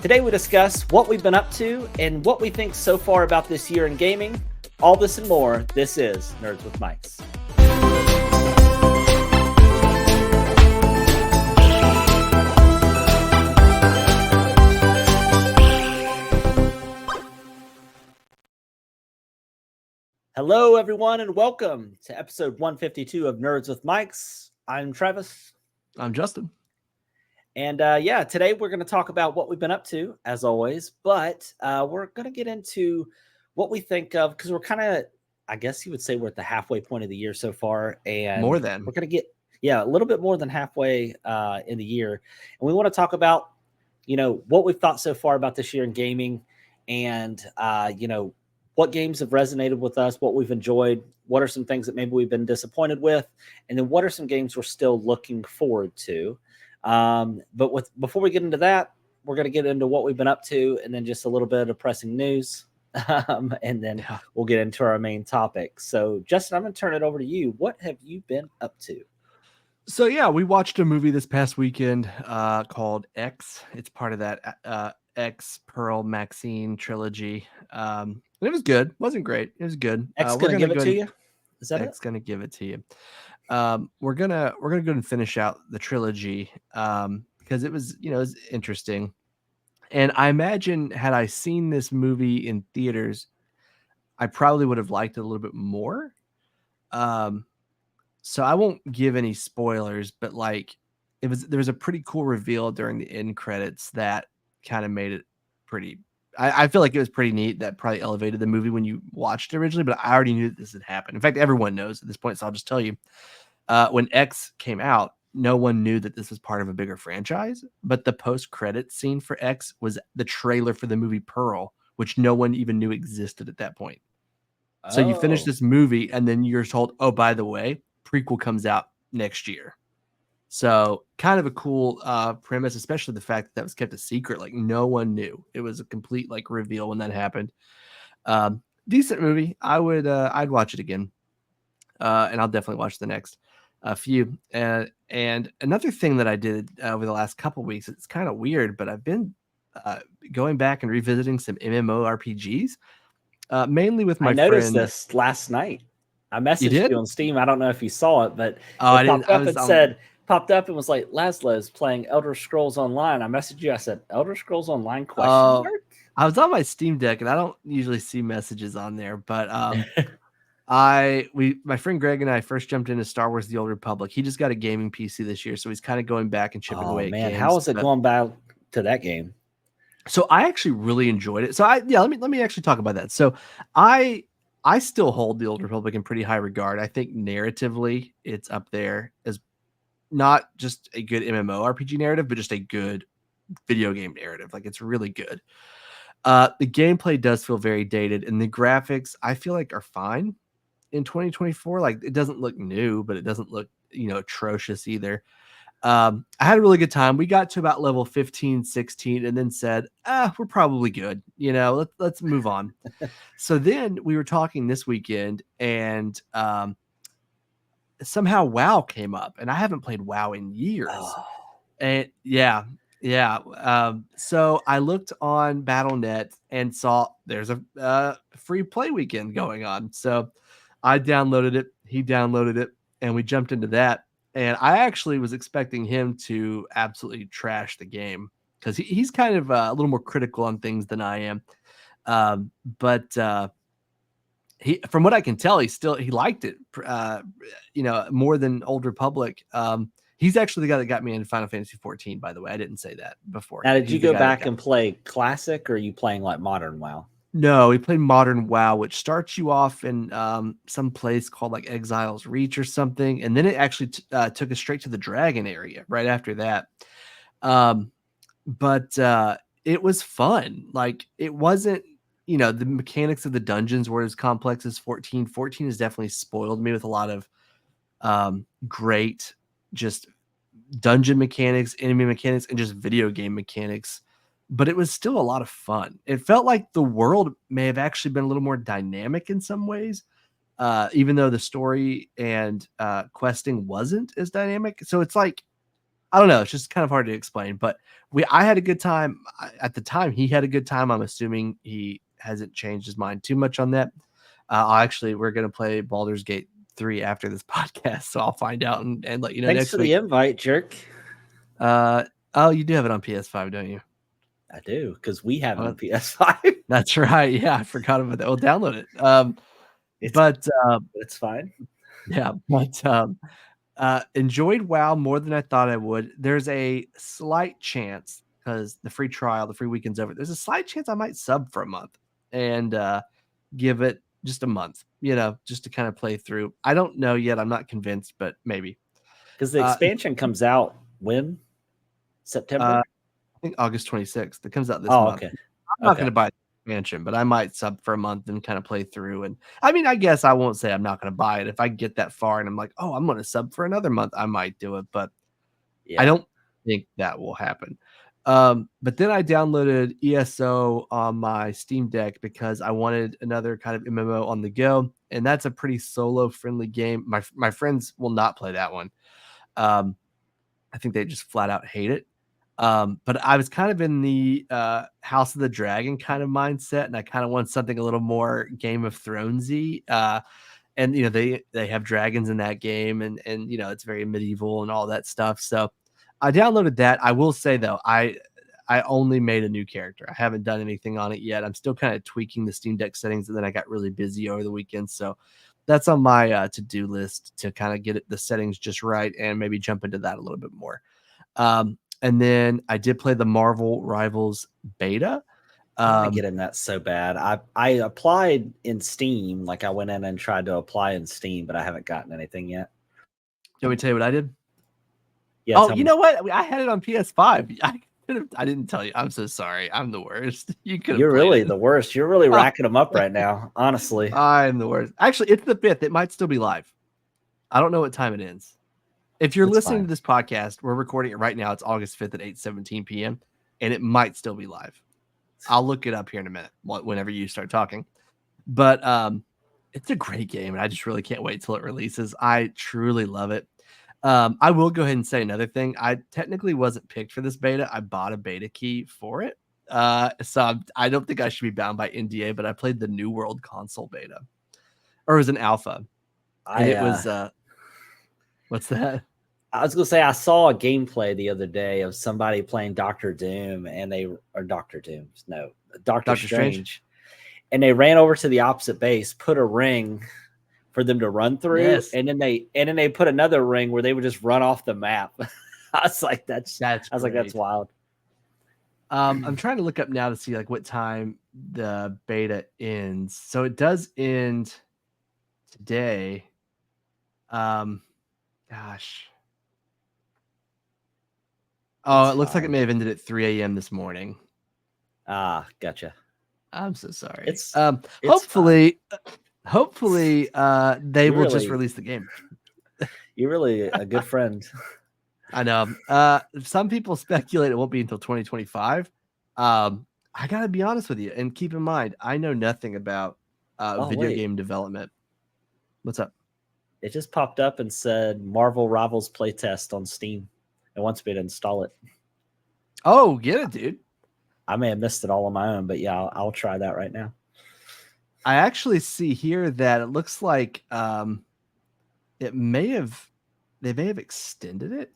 Today we discuss what we've been up to and what we think so far about this year in gaming. All this and more. This is Nerds with Mics. Hello, everyone, and welcome to episode 152 of Nerds with Mics. I'm Travis. I'm Justin. And today we're going to talk about what we've been up to, as always, but we're going to get into what we think of, because we're kind of, I guess you would say we're at the halfway point of the year so far, and more than we're going to get, a little bit more than halfway in the year. And we want to talk about, what we've thought so far about this year in gaming, and, what games have resonated with us, what we've enjoyed, what are some things that maybe we've been disappointed with, and then what are some games we're still looking forward to. Before we get into that, we're going to get into what we've been up to, and then just a little bit of pressing news, and then we'll get into our main topic. So, Justin, I'm going to turn it over to you. What have you been up to? So, we watched a movie this past weekend called X. It's part of that X Pearl Maxine trilogy. And it was good. Wasn't great. It was good. X going to give it to you? Is that X going to give it to you. We're gonna go and finish out the trilogy because it was it was interesting, and I imagine had I seen this movie in theaters, I probably would have liked it a little bit more. So I won't give any spoilers, but there was a pretty cool reveal during the end credits that kind of made it pretty. I feel like it was pretty neat. That probably elevated the movie when you watched it originally, but I already knew that this had happened. In fact, everyone knows at this point, so I'll just tell you. When X came out, no one knew that this was part of a bigger franchise, but the post-credits scene for X was the trailer for the movie Pearl, which no one even knew existed at that point. So you finish this movie, and then you're told, oh, by the way, prequel comes out next year. So kind of a cool premise, especially the fact that was kept a secret. Like no one knew. It was a complete reveal when that happened. Decent movie. I'd watch it again. And I'll definitely watch the next few. And another thing that I did over the last couple weeks, it's kind of weird, but I've been going back and revisiting some MMORPGs, mainly with my friend. I noticed this last night. I messaged you on Steam. I don't know if you saw it, but it popped up and was like, Laszlo's playing Elder Scrolls Online. I messaged you. I said, Elder Scrolls Online ? I was on my Steam Deck, and I don't usually see messages on there, but my friend Greg and I first jumped into Star Wars: The Old Republic. He just got a gaming PC this year, so he's kind of going back and chipping away at games. How is it going back to that game? So I actually really enjoyed it. So let me actually talk about that. So I still hold The Old Republic in pretty high regard. I think narratively it's up there as not just a good MMORPG narrative, but just a good video game narrative. It's really good. The gameplay does feel very dated, and the graphics I feel like are fine in 2024. It doesn't look new, but it doesn't look atrocious either. I had a really good time. We got to about level 15, 16, and then said, we're probably good. Let's move on. So then we were talking this weekend, and somehow WoW came up, and I haven't played WoW in years. And so I looked on Battle.net and saw there's a free play weekend going on. So I downloaded it, he downloaded it, and we jumped into that. And I actually was expecting him to absolutely trash the game because he's kind of a little more critical on things than I am. But he, from what I can tell, he liked it, more than Old Republic. He's actually the guy that got me into Final Fantasy 14, by the way. I didn't say that before. Now, did you go back and play Classic, or are you playing Modern WoW? No, we played Modern WoW, which starts you off in some place called Exile's Reach or something, and then it actually took us straight to the Dragon area right after that. But it was fun. It wasn't, the mechanics of the dungeons were as complex as 14. 14 has definitely spoiled me with a lot of great just dungeon mechanics, enemy mechanics, and just video game mechanics. But it was still a lot of fun. It felt like the world may have actually been a little more dynamic in some ways, even though the story and questing wasn't as dynamic. So it's I don't know. It's just kind of hard to explain. But I had a good time at the time. He had a good time. I'm assuming he hasn't changed his mind too much on that. We're gonna play Baldur's Gate 3 after this podcast, so I'll find out and let you know Thanks next for the week. invite, jerk. Oh, you do have it on PS5, don't you? I do, because we have it Oh, on PS5. that's right. Yeah, I forgot about that. We'll download it. It's But it's fine. yeah, but enjoyed WoW more than I thought I would. There's a slight chance because the free trial, the free weekend's over. There's a slight chance I might sub for a month and give it just a month, just to kind of play through. I don't know yet. I'm not convinced, but maybe. Because the expansion comes out when? September? I think August 26th. It comes out this Oh, month. okay. I'm not going to buy the expansion, but I might sub for a month and kind of play through. And I mean, I guess I won't say I'm not going to buy it. If I get that far and I'm like, oh, I'm going to sub for another month, I might do it. But I don't think that will happen. But then I downloaded ESO on my Steam Deck because I wanted another kind of MMO on the go. And that's a pretty solo friendly game. My friends will not play that one. I think they just flat out hate it. But I was kind of in the House of the Dragon kind of mindset, and I kind of want something a little more Game of Thronesy. And they have dragons in that game, and it's very medieval and all that stuff. So I downloaded that. I will say though, I only made a new character. I haven't done anything on it yet. I'm still kind of tweaking the Steam Deck settings, and then I got really busy over the weekend, so that's on my to-do list to kind of get the settings just right and maybe jump into that a little bit more. And then I did play the Marvel Rivals beta. I want to get in that so bad. I applied in Steam, like I went in and tried to apply in Steam, but I haven't gotten anything yet. You want me to tell you what I did? Yeah. Oh, you know what? I had it on PS5. I didn't tell you. I'm so sorry. I'm the worst. You're really the worst. You're really racking them up right now, honestly. I'm the worst. Actually, it's the 5th. It might still be live. I don't know what time it ends. If you're listening to this podcast, we're recording it right now. It's August 5th at 8:17 p.m. and it might still be live. I'll look it up here in a minute whenever you start talking. But it's a great game, and I just really can't wait till it releases. I truly love it. I will go ahead and say another thing. I technically wasn't picked for this beta. I bought a beta key for it. So I don't think I should be bound by NDA, but I played the New World console beta. Or it was an alpha. It was what's that? I was gonna say I saw a gameplay the other day of somebody playing Doctor Doom, and Doctor Strange, and they ran over to the opposite base, put a ring for them to run through, and then they put another ring where they would just run off the map. I was like, that's wild. I'm trying to look up now to see like what time the beta ends. So it does end today. Gosh. Oh, it looks like it may have ended at 3 a.m. this morning. Ah, gotcha. I'm so sorry. It's hopefully they will just release the game. You're really a good friend. I know. Some people speculate it won't be until 2025. I gotta be honest with you, and keep in mind, I know nothing about video game development. What's up? It just popped up and said Marvel Rivals playtest on Steam. It wants me to install it. Oh, get it, dude. I may have missed it all on my own, but yeah, I'll try that right now. I actually see here that it looks like they may have extended it.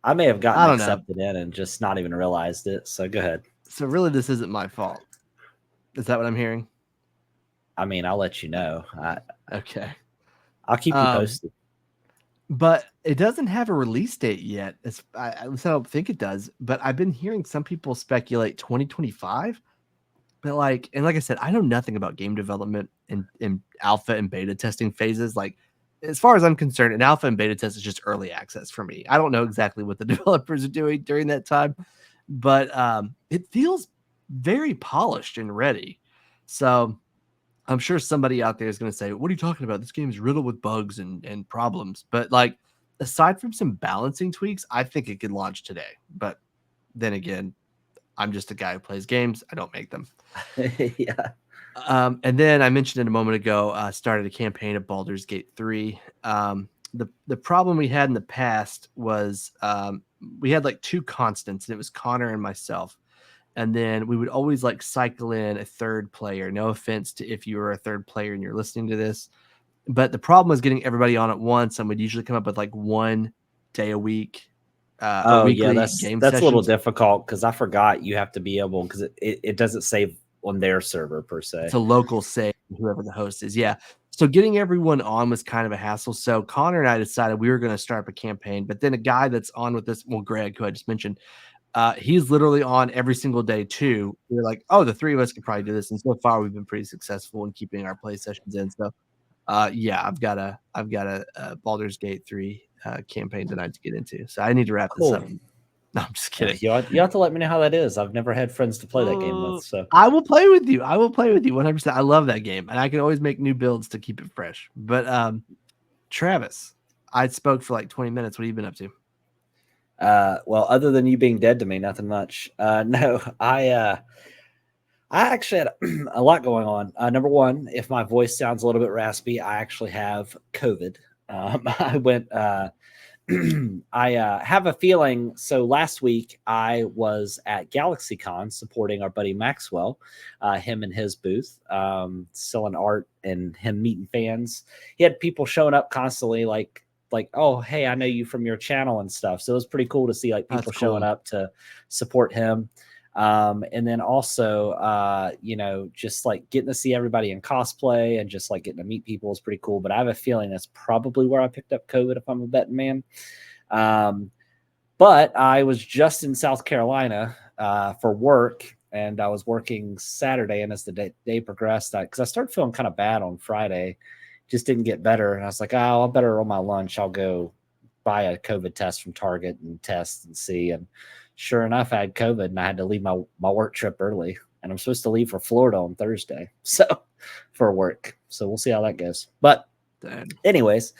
I may have gotten accepted in and just not even realized it. So go ahead. So really, this isn't my fault. Is that what I'm hearing? I mean, I'll let you know. Okay. I'll keep you posted. But it doesn't have a release date yet. At least I don't think it does. But I've been hearing some people speculate 2025. But like I said, I know nothing about game development in alpha and beta testing phases. Like, as far as I'm concerned, an alpha and beta test is just early access for me. I don't know exactly what the developers are doing during that time, but it feels very polished and ready. So I'm sure somebody out there is going to say, what are you talking about? This game is riddled with bugs and problems. But like, aside from some balancing tweaks, I think it could launch today. But then again, I'm just a guy who plays games. I don't make them. Yeah. And then I mentioned it a moment ago, started a campaign of Baldur's Gate 3. The problem we had in the past was we had like two constants, and it was Connor and myself. And then we would always like cycle in a third player. No offense to if you were a third player and you're listening to this, but the problem was getting everybody on at once, and we'd usually come up with like 1 day a week or Oh yeah, weekly that's game that's a little sessions. difficult because I forgot you have to be able because it doesn't save on their server per It's se. a local save, whoever the host is. Yeah. So getting everyone on was kind of a hassle. So Connor and I decided we were going to start up a campaign, but then a guy that's on with this, well, Greg, who I just mentioned, he's literally on every single day too. We're like, oh, the three of us could probably do this. And so far we've been pretty successful in keeping our play sessions in. So yeah, I've got a Baldur's Gate 3 campaign tonight to get into. So I need to wrap this up. Cool. No, I'm just kidding. You have to let me know how that is. I've never had friends to play that game with, so I will play with you. I will play with you 100%. I love that game, and I can always make new builds to keep it fresh. But Travis, I spoke for like 20 minutes. What have you been up to? well, other than you being dead to me, nothing much. No, I actually had a lot going on. Number one, if my voice sounds a little bit raspy, I actually have COVID. I went. I have a feeling. So last week I was at GalaxyCon supporting our buddy Maxwell, him and his booth, selling art and him meeting fans. He had people showing up constantly, like, oh, hey, I know you from your channel and stuff. So it was pretty cool to see like That's people showing cool. up to support him. And then also, just like getting to see everybody in cosplay and just like getting to meet people is pretty cool. But I have a feeling that's probably where I picked up COVID if I'm a betting man. Um, but I was just in South Carolina for work, and I was working Saturday. And as the day progressed, because I started feeling kind of bad on Friday, just didn't get better. And I was like, oh, I'll better on my lunch. I'll go buy a COVID test from Target and test and see. And sure enough, I had COVID and I had to leave my work trip early. And I'm supposed to leave for Florida on Thursday. So for work. So we'll see how that goes. But anyways,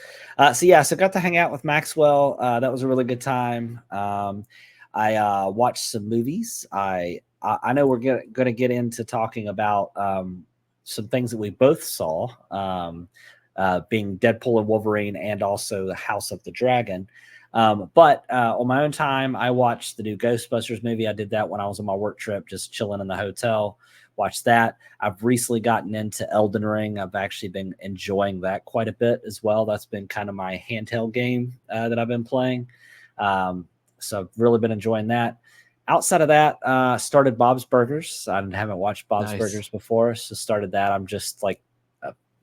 so got to hang out with Maxwell. That was a really good time. I watched some movies. I know we're going to get into talking about some things that we both saw, being Deadpool and Wolverine, and also the House of the Dragon. But on my own time, I watched the new Ghostbusters movie. I did that when I was on my work trip, just chilling in the hotel. Watched that. I've recently gotten into Elden Ring. I've actually been enjoying that quite a bit as well. That's been kind of my handheld game that I've been playing. So I've really been enjoying that. Outside of that, started Bob's Burgers. I haven't watched Bob's Burgers before, so started that. I'm just like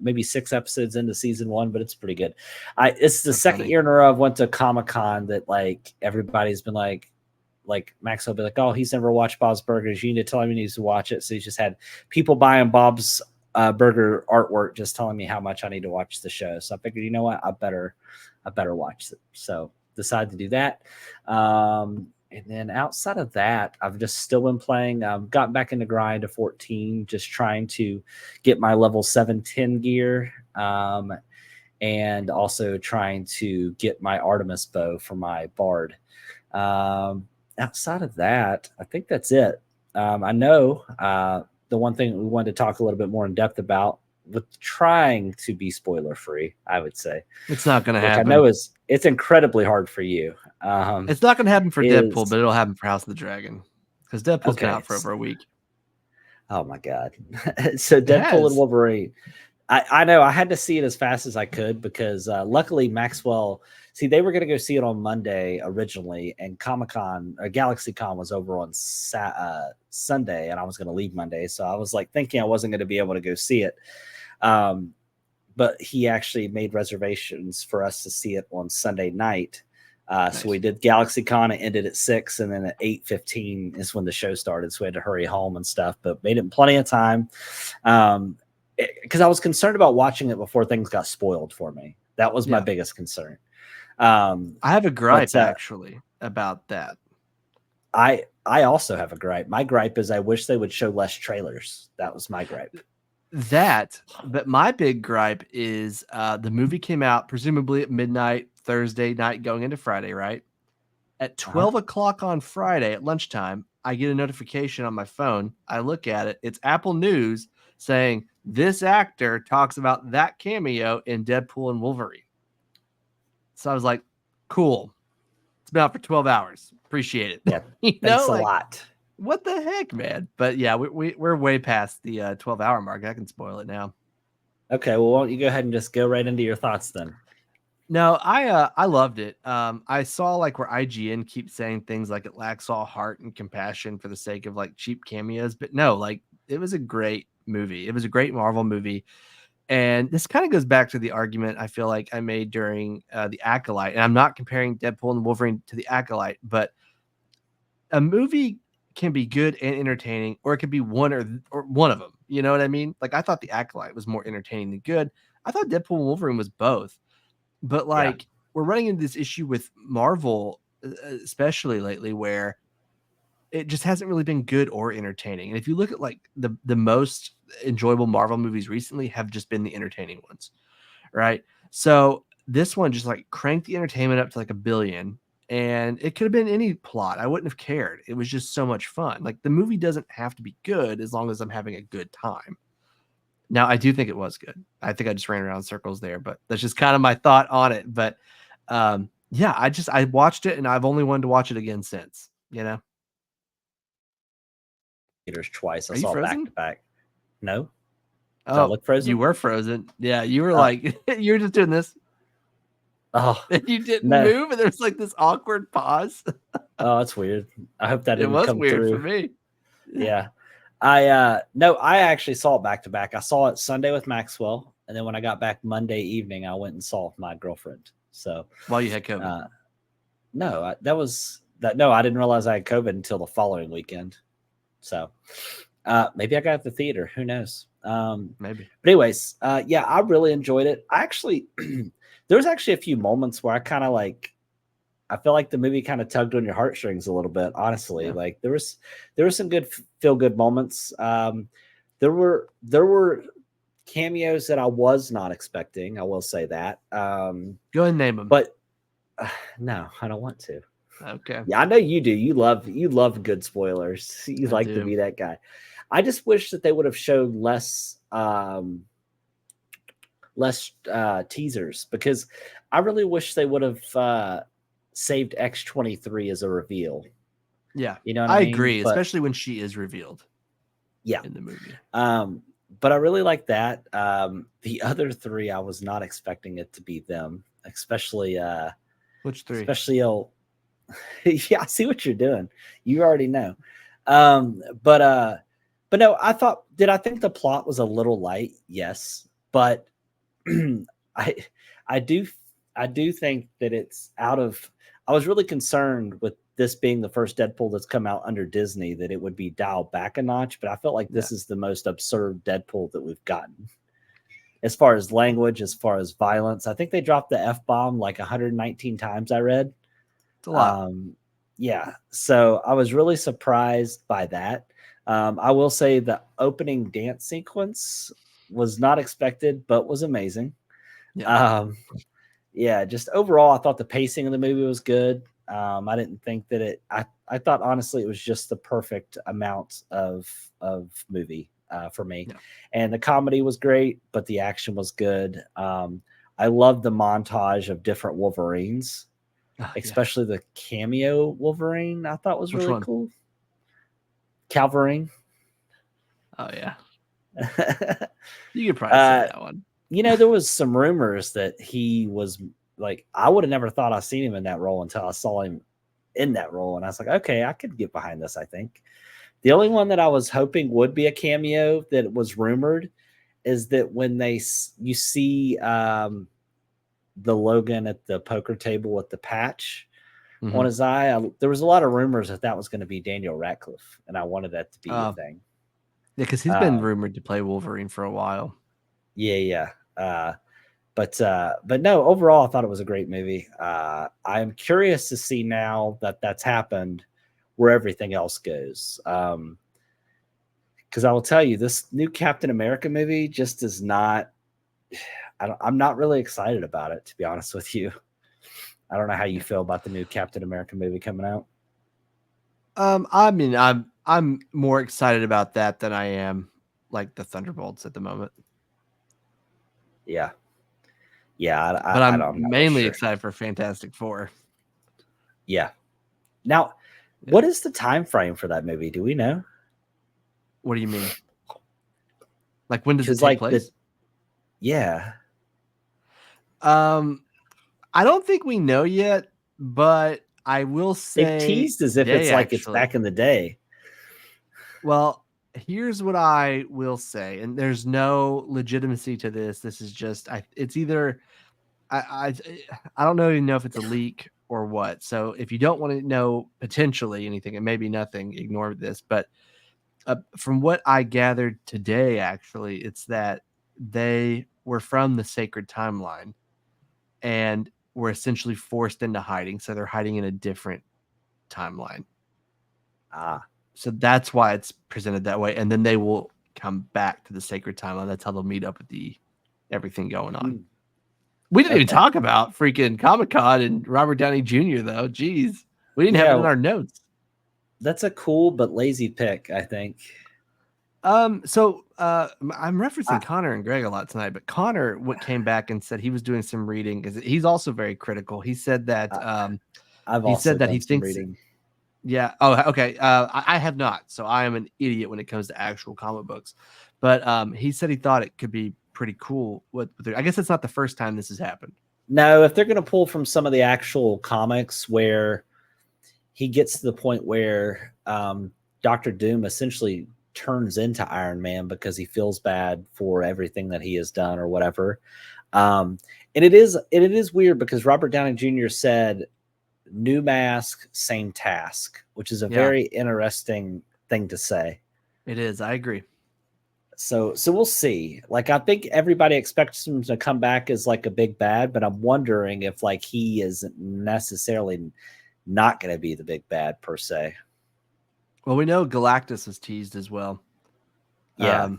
maybe 6 episodes into season 1, but it's pretty good. It's the second year in a row I've went to Comic-Con that like everybody's been like Max will be like, oh, he's never watched Bob's Burgers. You need to tell him he needs to watch it. So he's just had people buying Bob's burger artwork, just telling me how much I need to watch the show. So I figured, you know what, I better watch it. So decided to do that. And then outside of that, I've just still been playing. Gotten back into grind of 14, just trying to get my level 710 gear, and also trying to get my Artemis bow for my Bard. Outside of that, I think that's it. I know the one thing we wanted to talk a little bit more in depth about, with trying to be spoiler free, I would say it's not going to happen. I know it's incredibly hard for you. It's not going to happen for Deadpool, but it'll happen for House of the Dragon, because Deadpool's been out for over a week. Oh my god! So Deadpool and Wolverine. I know I had to see it as fast as I could because luckily Maxwell. See, they were going to go see it on Monday originally, and Comic-Con or GalaxyCon was over on Sunday, and I was going to leave Monday, so I was like thinking I wasn't going to be able to go see it. But he actually made reservations for us to see it on Sunday night. Nice. So we did GalaxyCon. It ended at 6, and then at 8:15 is when the show started. So we had to hurry home and stuff, but made it in plenty of time. Because I was concerned about watching it before things got spoiled for me. That was my biggest concern. I have a gripe actually about that. I also have a gripe. My gripe is I wish they would show less trailers. That was my gripe. But my big gripe is the movie came out presumably at midnight Thursday night going into Friday, right? At 12 o'clock on Friday at lunchtime, I get a notification on my phone. I look at it. It's Apple News saying this actor talks about that cameo in Deadpool and Wolverine. So I was like, cool. It's been out for 12 hours. Appreciate it. Yeah. You Thanks know, a like, lot. what the heck, man? But yeah, we're way past the 12-hour mark. I can spoil it now. Okay, well, why don't you go ahead and just go right into your thoughts then? No, I loved it. I saw like where IGN keeps saying things like it lacks all heart and compassion for the sake of like cheap cameos, but no, like it was a great movie. It was a great Marvel movie. And this kind of goes back to the argument I feel like I made during the Acolyte. And I'm not comparing Deadpool and Wolverine to the Acolyte, but a movie can be good and entertaining, or it could be or one of them. You know what I mean? Like I thought the Acolyte was more entertaining than good. I thought Deadpool and Wolverine was both. But Yeah. like we're running into this issue with Marvel, especially lately, where it just hasn't really been good or entertaining. And if you look at like the most enjoyable Marvel movies recently have just been the entertaining ones, right? So this one just like cranked the entertainment up to like a billion, and it could have been any plot. I wouldn't have cared. It was just so much fun. Like the movie doesn't have to be good as long as I'm having a good time. Now, I do think it was good. I think I just ran around in circles there, but that's just kind of my thought on it. But yeah, I watched it and I've only wanted to watch it again since, you know. Theaters twice. I Are you saw it back frozen? to back. No? Did I Oh, look you frozen? were frozen. Yeah, you were Uh, like you were just doing this oh, and you didn't no. move, and there's like this awkward pause. Oh, that's weird. I hope that It didn't was come weird for through. me. Yeah. No, I actually saw it back to back. I saw it Sunday with Maxwell, and then when I got back Monday evening, I went and saw it with my girlfriend. So While you had COVID. uh no, that was that no, I didn't realize I had COVID until the following weekend. So maybe I got at the theater. Who knows? Maybe. But anyways, yeah, I really enjoyed it. I actually there was actually a few moments where I kind of like I feel like the movie kind of tugged on your heartstrings a little bit, honestly. Yeah. Like there was some good feel good moments. There were cameos that I was not expecting. I will say that. Go ahead and name them. But no, I don't want to. Okay. Yeah, I know you do. You love good spoilers. You I like to do. be that guy. I just wish that they would have showed less teasers because I really wish they would have saved X-23 as a reveal. Yeah. You know what I I mean? agree, But especially when she is revealed yeah. in the movie. But I really like that. The other three, I was not expecting it to be them, Which three? especially yeah, I see what you're doing. You already know. Um, but uh, but no, did I think the plot was a little light? Yes, but I I do I do think that it's out of. I was really concerned with this being the first Deadpool that's come out under Disney that it would be dialed back a notch, but I felt like Yeah. this is the most absurd Deadpool that we've gotten as far as language, as far as violence. I think they dropped the F bomb like 119 times. I read. It's a lot. Um, yeah, so I was really surprised by that. I will say the opening dance sequence was not expected, but was amazing. Yeah. Um, yeah, just overall, I thought the pacing of the movie was good. I didn't think that I thought honestly it was just the perfect amount of movie for me, Yeah. and the comedy was great, but the action was good. I loved the montage of different Wolverines, Yeah. especially the cameo Wolverine. I thought was Which really one? cool. Calverine. Oh yeah. You could probably say that one. There was some rumors that he was like, I would have never thought I seen him in that role until I saw him in that role. And I was like, okay, I could get behind this, I think. The only one that I was hoping would be a cameo that was rumored is that when you see the Logan at the poker table with the patch on Mm-hmm. his eye, there was a lot of rumors that that was going to be Daniel Radcliffe, and I wanted that to be a Yeah, thing. because he's been Um, rumored to play Wolverine for a while. yeah, yeah. But no, overall, I thought it was a great movie. I'm curious to see now that that's happened, where everything else goes. Because I will tell you, this new Captain America movie just is not. I'm not really excited about it, to be honest with you. I don't know how you Yeah. feel about the new Captain America movie coming out. I mean, I'm more excited about that than I am like the Thunderbolts at the moment. Yeah, Yeah, But I'm I'm not real mainly sure. excited for Fantastic Four. Yeah. Now, Yeah. what is the time frame for that movie? Do we know? What do you mean? Like, when does it Because take like the place? yeah, Um, I don't think we know yet, but I will they've say teased as if it's today, like it's actually. back in the day. Well, here's what I will say, and there's no legitimacy to this. This is just, it's either I I don't even know if it's a leak or what. So if you don't want to know potentially anything, it may be nothing. Ignore this. But from what I gathered today, actually, it's that they were from the sacred timeline and were essentially forced into hiding. So they're hiding in a different timeline. Ah, So that's why it's presented that way. And then they will come back to the sacred timeline. That's how they'll meet up with the everything going on. hmm, We didn't even okay. talk about freaking Comic-Con and Robert Downey Jr. though. Jeez. We didn't have it in Yeah, our notes. that's a cool but lazy pick, I think. So I'm I, referencing Connor and Greg a lot tonight, but Connor what came back and said he was doing some reading because he's also very critical. He said that I I've he also said that he done some thinks reading. yeah. Oh, okay. I have not, so I am an idiot when it comes to actual comic books. But he said he thought it could be pretty cool. I guess it's not the first time this has happened. No, if they're going to pull from some of the actual comics where he gets to the point where Doctor Doom essentially turns into Iron Man because he feels bad for everything that he has done or whatever. And it is weird because Robert Downey Jr. said new mask, same task, which is a Yeah, very interesting thing to say. it is. I agree. So we'll see. Like I think everybody expects him to come back as like a big bad, but I'm wondering if like he isn't necessarily not going to be the big bad per se. Well, we know Galactus was teased as well. Yeah.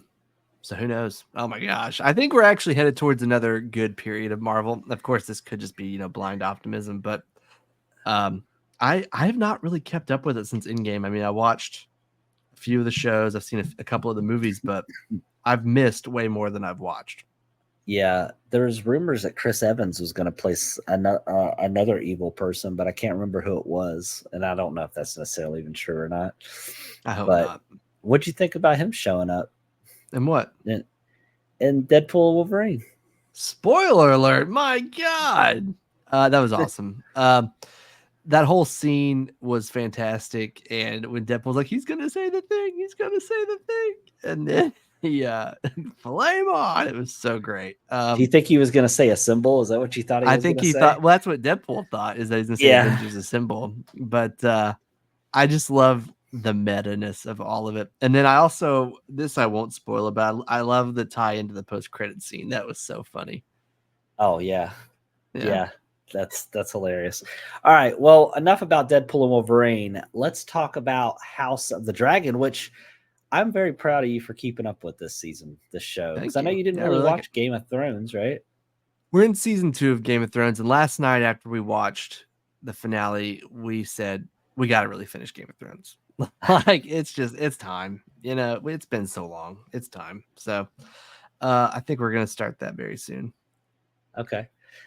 So who knows? Oh my gosh. I think we're actually headed towards another good period of Marvel. Of course, this could just be, blind optimism, but um I have not really kept up with it since Endgame. I mean, I watched a few of the shows, I've seen a couple of the movies, but I've missed way more than I've watched. Yeah, there's rumors that Chris Evans was going to place another evil person, but I can't remember who it was, and I don't know if that's necessarily even true or not. I hope But not. what'd you think about him showing up And what? in Deadpool and Wolverine? Spoiler alert. My God. That was awesome. That whole scene was fantastic. And when Deadpool's like, he's going to say the thing, he's going to say the thing. And then he, flame on. It was so great. Do you think he was going to say a symbol? Is that what you thought he I was going think to he say? thought, well, that's what Deadpool thought is that he's going to say Yeah, Avengers Assemble. But I just love the meta-ness of all of it. And then I also, this I won't spoil about, I love the tie into the post-credit scene. That was so funny. oh yeah, Yeah. yeah. That's hilarious. All right, well, enough about Deadpool and Wolverine. Let's talk about House of the Dragon, which I'm very proud of you for keeping up with this season, this show, because Thank I know you. you didn't Yeah, I really really like it. watch Game of Thrones, right? We're in season 2 of Game of Thrones, and last night after we watched the finale, we said we got to really finish Game of Thrones. Like it's time. It's been so long. It's time. So, I think we're gonna start that very soon. Okay.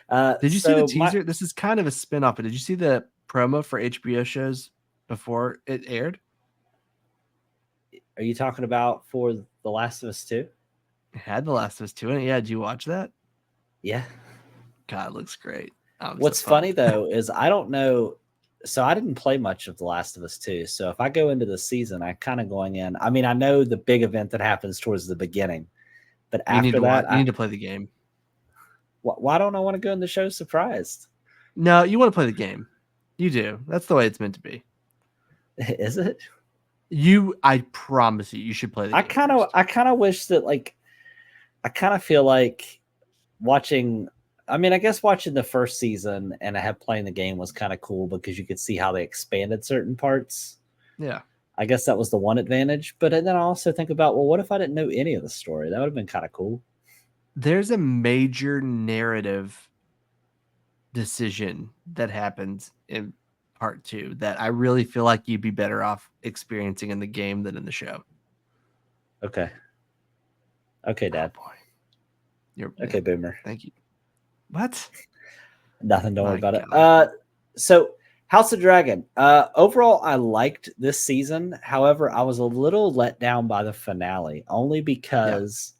Did you see the So my teaser? This is kind of a spin-off, but did you see the promo for HBO shows before it aired? are you talking about for The Last of Us 2? It had The Last of Us 2 in it. Yeah, did you watch that? Yeah. God, it looks great. I'm so What's funny pumped. though is I don't know. So I didn't play much of The Last of Us 2. So if I go into the season, I kind of going in. I mean, I know the big event that happens towards the beginning, but You need after to watch. that, You need to play the game. why don't I want to go in the show surprised? No, you want to play the game. You do. That's the way it's meant to be. Is it? I promise you, you should play the game first. I kind of wish that like I kind of feel like watching. I mean, I guess watching the first season and I have playing the game was kind of cool because you could see how they expanded certain parts. Yeah. I guess that was the one advantage. But then I also think about, well, what if I didn't know any of the story? That would have been kind of cool. There's a major narrative decision that happens in part 2 that I really feel like you'd be better off experiencing in the game than in the show. Okay. Okay, Oh Dad. boy. Okay, Boomer. Thank you. What? Nothing. Don't worry My about it. God. So House of Dragon. Overall, I liked this season. However, I was a little let down by the finale, only Yeah. because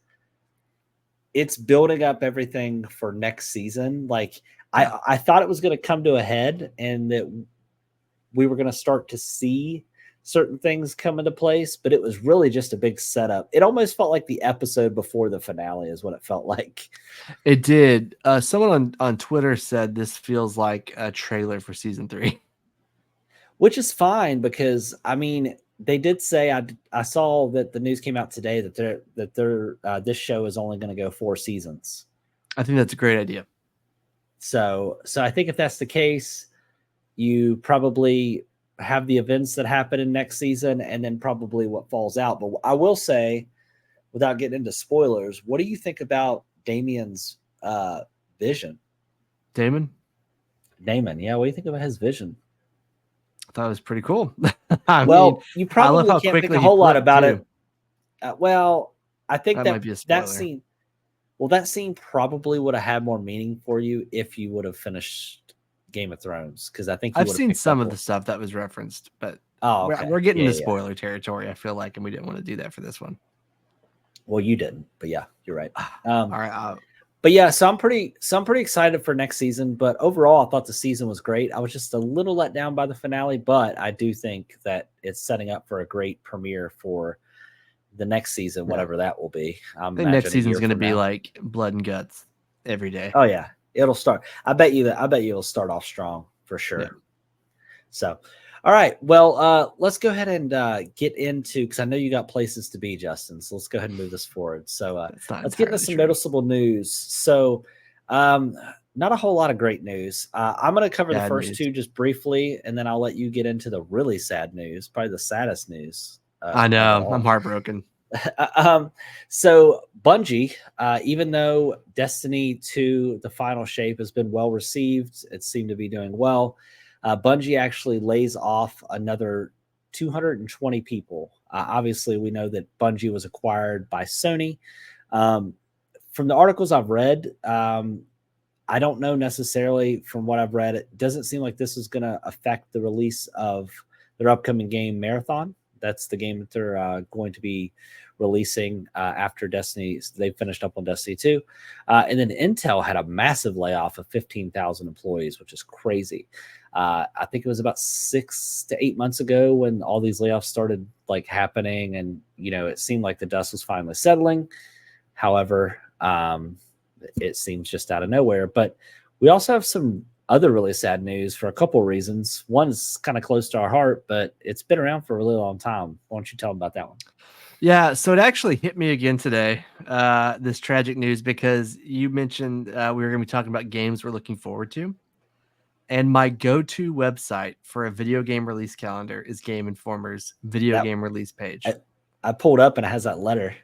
it's building up everything for next season. Like Yeah. I thought it was going to come to a head, and that we were going to start to see certain things come into place, but it was really just a big setup. It almost felt like the episode before the finale is what it felt like. It did. Someone on Twitter said this feels like a trailer for season 3. Which is fine because I mean they did say I saw that the news came out today that they're this show is only going to go 4 seasons. I think that's a great idea. So I think if that's the case, you probably have the events that happen in next season and then probably what falls out. But I will say, without getting into spoilers, what do you think about Damien's vision? Damon, Damon, yeah, what do you think about his vision? I thought it was pretty cool. I mean, Well, you I love probably how can't think a quickly he whole lot flipped about too. it. Well, I think That might be a that spoiler. scene, well, that scene probably would have had more meaning for you if you would have finished Game of Thrones, because I think you I've would have seen picked some up. of the stuff that was referenced, but Oh, we're okay, getting yeah, into yeah. spoiler territory, I feel like, and we didn't want to do that for this one. Well, you didn't, but yeah, you're right. All right. But yeah, so I'm pretty excited for next season. But overall, I thought the season was great. I was just a little let down by the finale, but I do think that it's setting up for a great premiere for the next season, Yeah. whatever that will be. I I think next imagine a season's year going to from be now. like blood and guts every day. Oh yeah, it'll start. I bet you it'll start off strong for sure. Yeah. So, all right. Well, let's go ahead and get into, because I know you got places to be, Justin. So let's go ahead and move this forward. So That's not let's get into entirely some true. noticeable news. So, not a whole lot of great news. I'm going to cover the Bad first news. two just briefly, and then I'll let you get into the really sad news, probably the saddest news. I Of it know. I'm all. heartbroken. So Bungie, even though Destiny 2, the final shape, has been well received, it seemed to be doing well. Bungie actually lays off another 220 people. Obviously, we know that Bungie was acquired by Sony. From the articles I've read, I don't know necessarily. From what I've read, it doesn't seem like this is going to affect the release of their upcoming game, Marathon. That's the game that they're going to be releasing after Destiny. They finished up on Destiny 2. And then Intel had a massive layoff of 15,000 employees, which is crazy. I think it was about 6 to 8 months ago when all these layoffs started like happening, and it seemed like the dust was finally settling. However, it seems just out of nowhere. But we also have some other really sad news for a couple of reasons. One is kind of close to our heart, but it's been around for a really long time. Why don't you tell them about that one? Yeah, so it actually hit me again today, this tragic news, because you mentioned we were going to be talking about games we're looking forward to. And my go-to website for a video game release calendar is Game Informer's video game release page. I pulled up and it has that letter.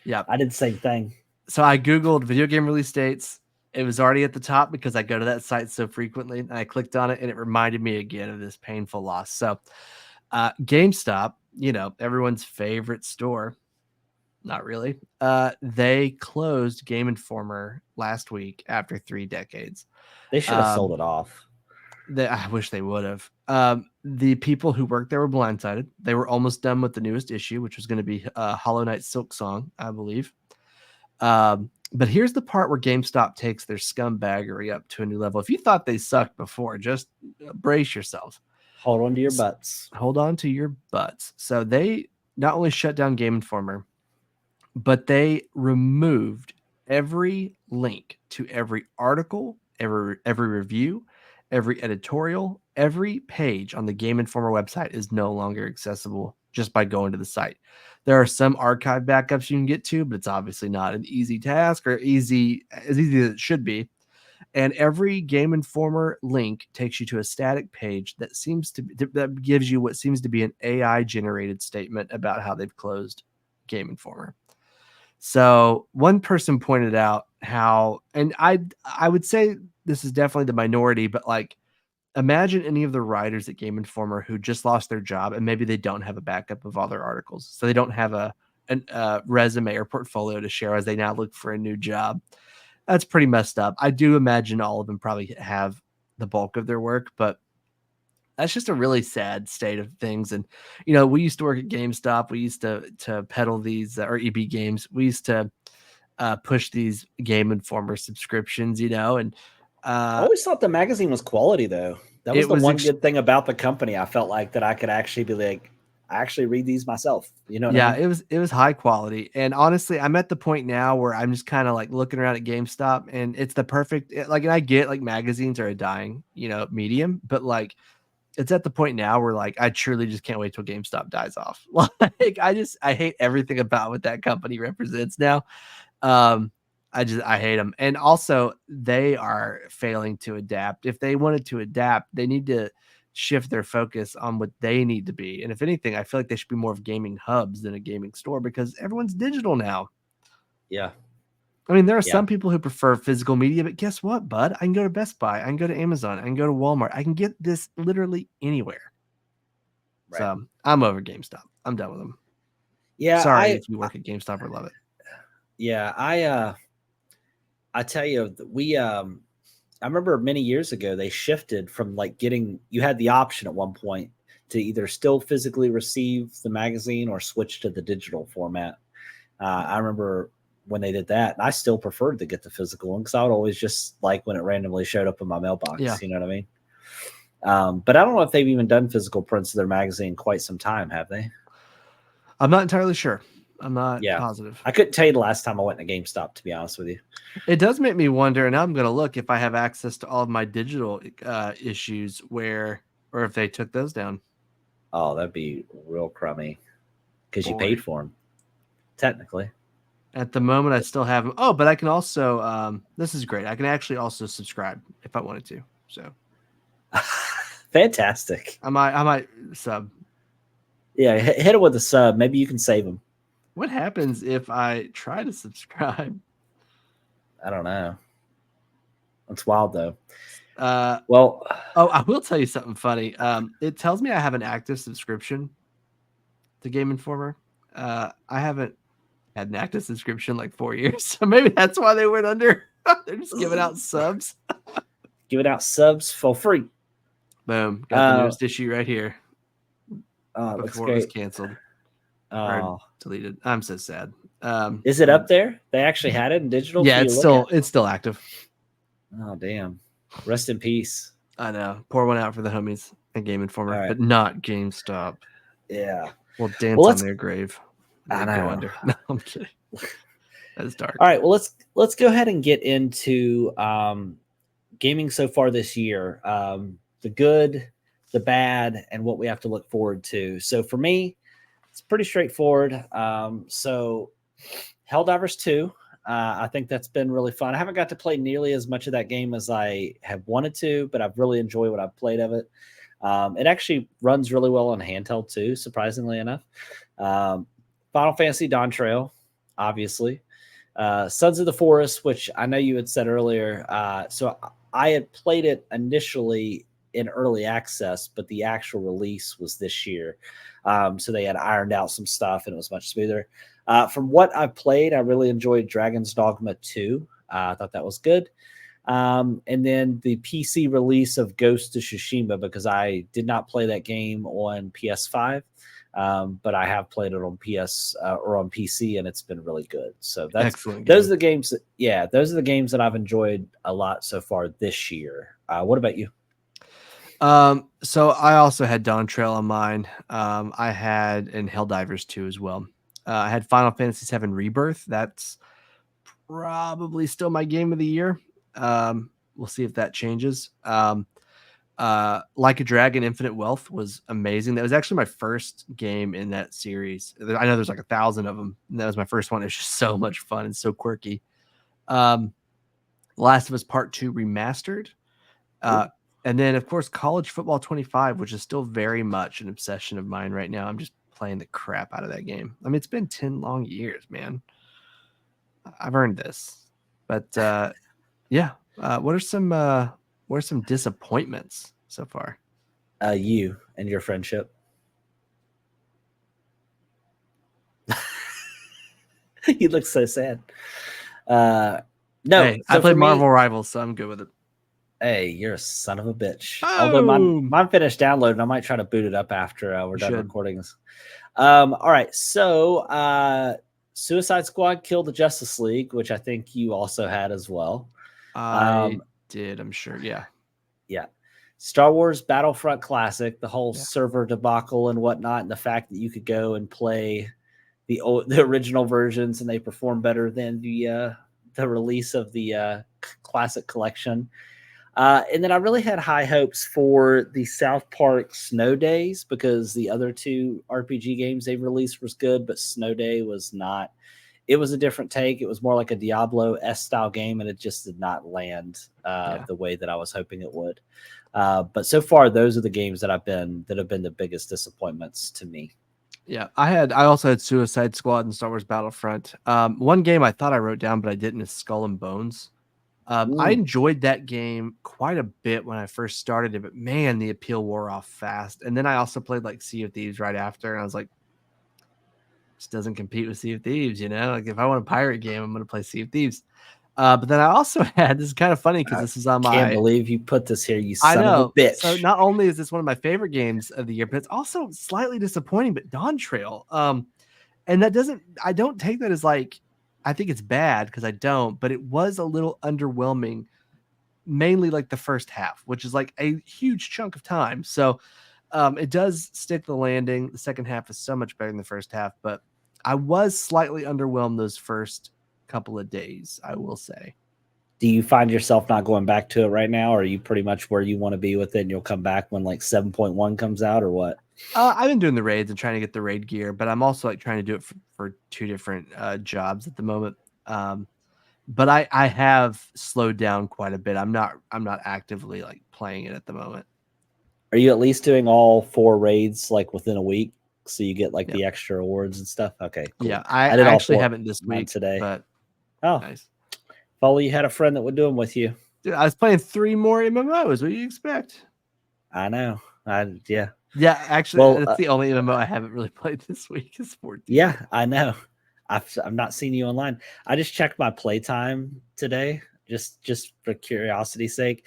Yeah. I did the same thing. So I Googled video game release dates. It was already at the top because I go to that site so frequently. And I clicked on it and it reminded me again of this painful loss. So GameStop, everyone's favorite store. Not really. They closed Game Informer last week after 3 decades. They should have sold it off. I wish they would have. The people who worked there were blindsided. They were almost done with the newest issue, which was going to be Hollow Knight Silk Song, I believe. But here's the part where GameStop takes their scumbaggery up to a new level. If you thought they sucked before, just brace yourself. Hold on to your butts. Hold on to your butts. So they not only shut down Game Informer, but they removed every link to every article, every review, every editorial, every page on the Game Informer website is no longer accessible just by going to the site. There are some archive backups you can get to, but it's obviously not an easy task or as easy as it should be. And every Game Informer link takes you to a static page that gives you what seems to be an AI generated statement about how they've closed Game Informer. So one person pointed out how, and I would say this is definitely the minority, but like, imagine any of the writers at Game Informer who just lost their job and maybe they don't have a backup of all their articles. So they don't have a resume or portfolio to share as they now look for a new job. That's pretty messed up. I do imagine all of them probably have the bulk of their work, but that's just a really sad state of things. And we used to work at GameStop. We used to peddle these or EB Games. We used to push these Game Informer subscriptions, and I always thought the magazine was quality, though. That was it the was one good thing about the company. I felt like that I could actually be like, I actually read these myself. You know what I yeah, mean? it was high quality. And honestly, I'm at the point now where I'm just kind of like looking around at GameStop, and it's the perfect like. And I get like magazines are a dying medium, but like it's at the point now where like I truly just can't wait till GameStop dies off. Like I hate everything about what that company represents now. Um, I hate them. And also they are failing to adapt. If they wanted to adapt, they need to shift their focus on what they need to be. And if anything, I feel like they should be more of gaming hubs than a gaming store because everyone's digital now. Yeah. I mean, there are Yeah. some people who prefer physical media, but guess what, bud? I can go to Best Buy, I can go to Amazon, I can go to Walmart. I can get this literally anywhere. Right. So I'm over GameStop. I'm done with them. Yeah. Sorry if you work at GameStop or love it. Yeah. I tell you, I remember many years ago they shifted from like you had the option at one point to either still physically receive the magazine or switch to the digital format. I remember when they did that, and I still preferred to get the physical one because I would always just like when it randomly showed up in my Yeah. mailbox. You know what I mean? But I don't know if they've even done physical prints of their magazine quite some time, have they? I'm not entirely sure. I'm not Yeah. positive. I couldn't tell you the last time I went to GameStop, to be honest with you. It does make me wonder, and I'm going to look if I have access to all of my digital issues or if they took those down. Oh, that'd be real crummy because you Boy. paid for them, technically. At the moment, I still have them. Oh, but I can also, this is great. I can actually also subscribe if I wanted to. So Fantastic. I might sub. Yeah, hit it with a sub. Maybe you can save them. What happens if I try to subscribe? I don't know. It's wild though. Oh, Well, I will tell you something funny. It tells me I have an active subscription to Game Informer. I haven't had an active subscription like 4 years, so maybe that's why they went under. They're just giving out subs. giving out subs for free. Boom, got the newest issue right here. Looks Before it was great. canceled or Oh, deleted. I'm so sad. is it up there? They actually had it in digital Yeah, for you to look at. it's still active. Oh, damn. Rest in peace. I know. Pour one out for the homies at Game Informer, Right. but not GameStop. Yeah. We'll dance on their grave. I Go know. under. No, I'm kidding. That's dark. All right. Well, let's go ahead and get into gaming so far this year. The good, the bad, and what we have to look forward to. So for me, it's pretty straightforward. So Helldivers 2, I think that's been really fun. I haven't got to play nearly as much of that game as I have wanted to, but I've really enjoyed what I've played of it. It actually runs really well on handheld too, surprisingly enough. Final Fantasy Dawn Trail, obviously. Sons of the Forest, which I know you had said earlier. So I had played it initially in early access, but the actual release was this year. So they had ironed out some stuff and it was much smoother. From what I've played, I really enjoyed Dragon's Dogma 2. I thought that was good. And then the PC release of Ghost of Tsushima, because I did not play that game on PS5. But I have played it on PS or on PC, and it's been really good. So that's excellent. Those are the games. Those are the games that I've enjoyed a lot so far this year. What about you? So I also had Dawn Trail on mine. I had in Helldivers 2 as well. I had Final Fantasy 7 Rebirth. That's probably still my game of the year. We'll see if that changes. Like a Dragon Infinite Wealth was amazing. That was actually my first game in that series. I know there's like 1,000 of them. And that was my first one. It was just so much fun and so quirky. Last of Us Part 2 Remastered. And then, of course, College Football 25, which is still very much an obsession of mine right now. I'm just playing the crap out of that game. I mean, it's been 10 long years, man. I've earned this. But yeah, what are some disappointments so far? You and your friendship. You look so sad. No, Hey, I so for played me, Marvel Rivals, so I'm good with it. hey, you're a son of a bitch. Although Boom. mine finished downloading, I might try to boot it up after we're You done should. recording this. All right, so Suicide Squad killed the Justice League, which I think you also had as well. I Um, did, I'm sure. Yeah. yeah. Star Wars Battlefront Classic, the whole Yeah. server debacle and whatnot, and the fact that you could go and play the original versions and they perform better than the release of the classic collection. And then I really had high hopes for the South Park Snow Days because the other two RPG games they released was good, but Snow Day was not. It was a different take. It was more like a Diablo S style game, and it just did not land Yeah. the way that I was hoping it would. But so far, those are the games that have been the biggest disappointments to me. Yeah. I also had Suicide Squad and Star Wars Battlefront. One game I thought I wrote down, but I didn't, is Skull and Bones. I Mm. enjoyed that game quite a bit when I first started it, but man, the appeal wore off fast. And then I also played like Sea of Thieves right after, and I was like, this doesn't compete with Sea of Thieves, you know? Like if I want a pirate game, I'm gonna play Sea of Thieves. But then I also had, this is kind of funny because I this is on can't my, believe you put this here, you I son of a know. So bitch. not only is this one of my favorite games of the year, but it's also slightly disappointing, but Dawn Trail. And that doesn't, I don't take that as like, I think it's bad because I don't, but it was a little underwhelming, mainly like the first half, which is like a huge chunk of time. So it does stick the landing. The second half is so much better than the first half, but I was slightly underwhelmed those first couple of days, I will say. Do you find yourself not going back to it right now, or are you pretty much where you want to be with it and you'll come back when like 7.1 comes out, or what? I've been doing the raids and trying to get the raid gear, but I'm also like trying to do it for two different jobs at the moment. Um, but I have slowed down quite a bit. I'm not actively like playing it at the moment. Are you at least doing all 4 raids like within a week so you get like Yeah. the extra awards and stuff? Okay, Yeah. cool. I I did all actually four haven't this mine week, today. but Oh, nice. follow you had a friend that would do them with you. Dude, I was playing 3 more MMOs. What do you expect? I know. Yeah. Yeah, actually, Well, that's the only MMO I haven't really played this week is 14. yeah, I know. I've not seen you online. I just checked my playtime today, just for curiosity's sake,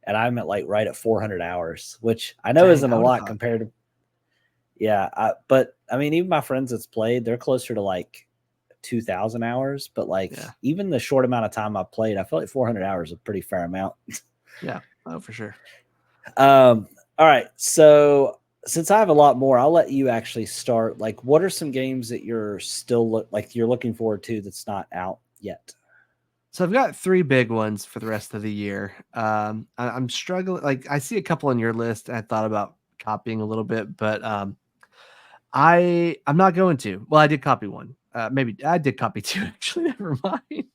and I'm at like right at 400 hours, which I know Dang, isn't I a would have lot thought. compared to but I mean, even my friends that's played, they're closer to like 2,000 hours. But like Yeah. even the short amount of time I've played, I feel like 400 hours is a pretty fair amount. Yeah. Oh, for sure. All right, so since I have a lot more, I'll let you actually start. Like, what are some games that you're still like you're looking forward to that's not out yet? So I've got 3 big ones for the rest of the year. I'm struggling. Like I see a couple on your list, and I thought about copying a little bit, but I'm not going to. Well, I did copy one. Maybe I did copy 2 actually. Never mind.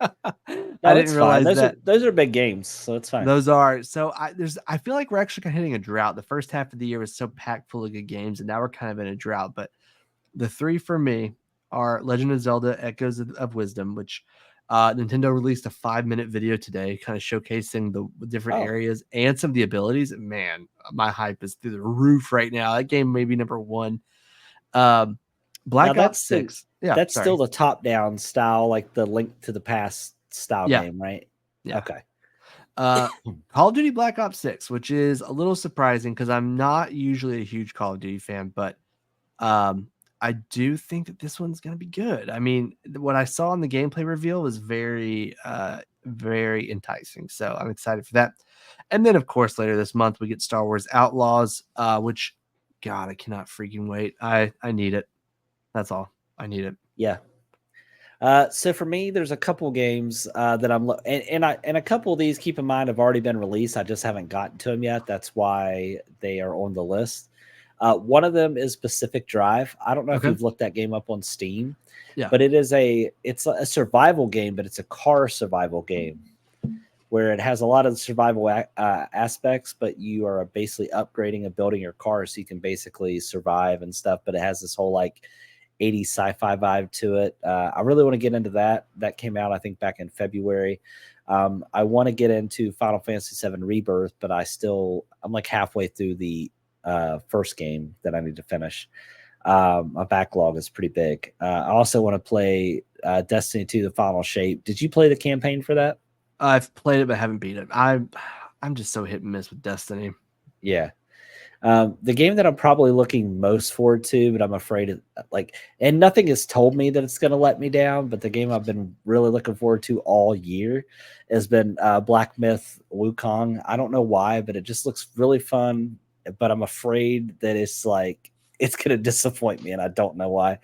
I No, didn't it's fine. realize Those are that those are big games, so it's fine. those are. So I feel like we're actually kind of hitting a drought. The first half of the year was so packed full of good games, and now we're kind of in a drought. But the 3 for me are Legend of Zelda: Echoes of Wisdom, which Nintendo released a 5-minute video today, kind of showcasing the different Oh, areas and some of the abilities. Man, my hype is through the roof right now. That game may be number one. Um, now Black Ops 6. Yeah, that's still sorry. the top down style, like the Link to the Past style Yeah, game, right? yeah. Okay. Uh, Call of Duty Black Ops 6, which is a little surprising because I'm not usually a huge Call of Duty fan, but Um, I do think that this one's gonna be good. I mean, what I saw in the gameplay reveal was very enticing. So I'm excited for that. And then, of course, later this month we get Star Wars Outlaws, which, God, I cannot freaking wait. I need it. That's all. I need it. Yeah. So for me, there's a couple games that and a couple of these. Keep in mind, have already been released. I just haven't gotten to them yet. That's why they are on the list. One of them is Pacific Drive. I don't know if Okay. you've looked that game up on Steam, Yeah. but it's a survival game, but it's a car survival game where it has a lot of the survival aspects, but you are basically upgrading and building your car so you can basically survive and stuff. But it has this whole like 80s sci-fi vibe to it. I really want to get into that. That came out, I think, back in February. I want to get into Final Fantasy VII Rebirth, but I'm like halfway through the first game that I need to finish. My backlog is pretty big. I also want to play Destiny 2: The Final Shape. Did you play the campaign for that? I've played it but haven't beat it. I'm just so hit and miss with Destiny. Yeah. The game that I'm probably looking most forward to, but I'm afraid of, like, and nothing has told me that it's going to let me down. But the game I've been really looking forward to all year has been Black Myth Wukong. I don't know why, but it just looks really fun. But I'm afraid that it's like it's going to disappoint me, and I don't know why.